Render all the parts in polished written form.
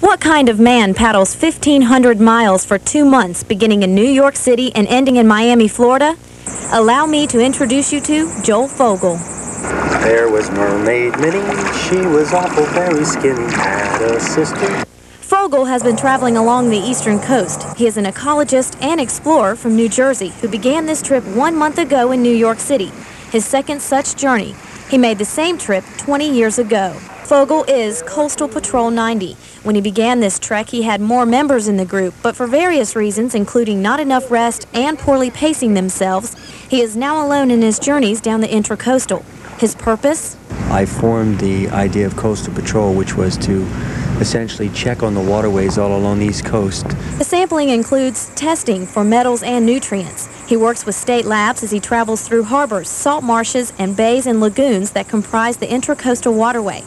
What kind of man paddles 1,500 miles for 2 months, beginning in New York City and ending in Miami, Florida? Allow me to introduce you to Joel Fogel. There was Mermaid Minnie, she was awful very skinny, had a sister. Fogel has been traveling along the eastern coast. He is an ecologist and explorer from New Jersey who began this trip 1 month ago in New York City, his second such journey. He made the same trip 20 years ago. Fogel is Coastal Patrol 90. When he began this trek, he had more members in the group, but for various reasons, including not enough rest and poorly pacing themselves, he is now alone in his journeys down the intracoastal. His purpose? I formed the idea of Coastal Patrol, which was to essentially check on the waterways all along the East Coast. The sampling includes testing for metals and nutrients. He works with state labs as he travels through harbors, salt marshes, and bays and lagoons that comprise the intracoastal waterway.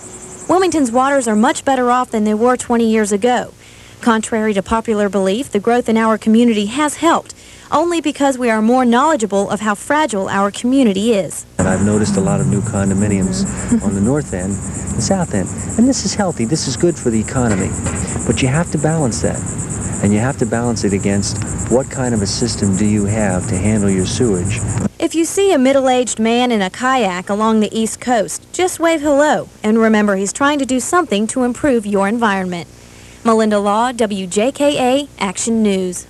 Wilmington's waters are much better off than they were 20 years ago. Contrary to popular belief, the growth in our community has helped, only because we are more knowledgeable of how fragile our community is. And I've noticed a lot of new condominiums on the north end, the south end. And this is healthy, this is good for the economy. But you have to balance that. And you have to balance it against what kind of a system do you have to handle your sewage. If you see a middle-aged man in a kayak along the East Coast, just wave hello. And remember, he's trying to do something to improve your environment. Melinda Law, WJKA Action News.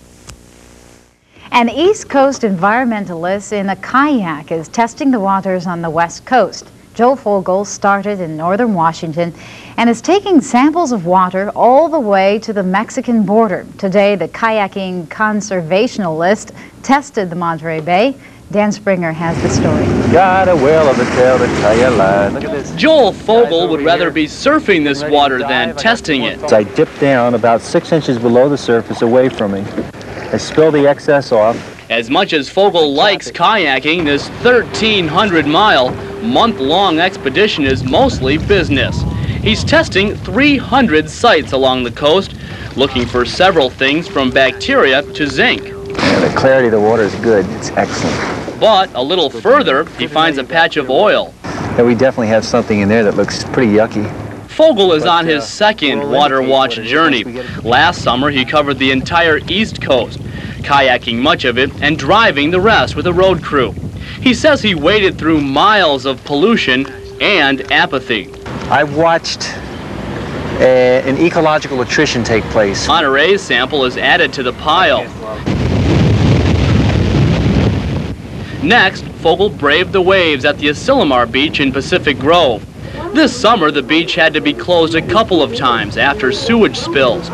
An East Coast environmentalist in a kayak is testing the waters on the West Coast. Joel Fogel started in northern Washington and is taking samples of water all the way to the Mexican border. Today, the kayaking conservationalist tested the Monterey Bay. Dan Springer has the story. Got a whale of a tail to tell you a lie. Look at this. Joel Fogel would rather be surfing this water than testing it. I dip down about 6 inches below the surface away from me. I spill the excess off. As much as Fogel likes kayaking, this 1,300-mile, month-long expedition is mostly business. He's testing 300 sites along the coast, looking for several things from bacteria to zinc. Yeah, the clarity of the water is good. It's excellent. But a little further, he finds a patch of oil. Yeah, we definitely have something in there that looks pretty yucky. Fogel is on his second water watch journey. Last summer, he covered the entire East Coast, kayaking much of it and driving the rest with a road crew. He says he waded through miles of pollution and apathy. I've watched an ecological attrition take place. Monterey's sample is added to the pile. Next, Fogel braved the waves at the Asilomar Beach in Pacific Grove. This summer, the beach had to be closed a couple of times after sewage spills.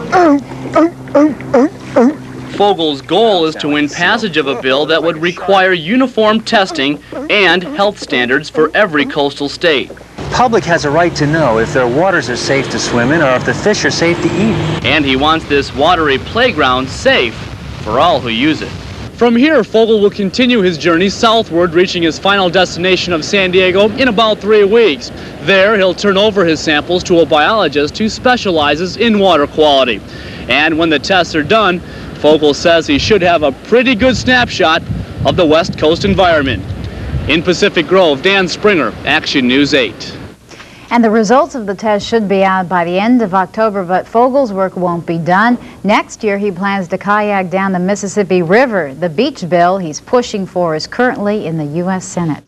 Fogel's goal is to win passage of a bill that would require uniform testing and health standards for every coastal state. The public has a right to know if their waters are safe to swim in or if the fish are safe to eat. And he wants this watery playground safe for all who use it. From here, Fogel will continue his journey southward, reaching his final destination of San Diego in about 3 weeks. There, he'll turn over his samples to a biologist who specializes in water quality. And when the tests are done, Fogel says he should have a pretty good snapshot of the West Coast environment. In Pacific Grove, Dan Springer, Action News 8. And the results of the test should be out by the end of October, but Fogel's work won't be done. Next year, he plans to kayak down the Mississippi River. The beach bill he's pushing for is currently in the U.S. Senate.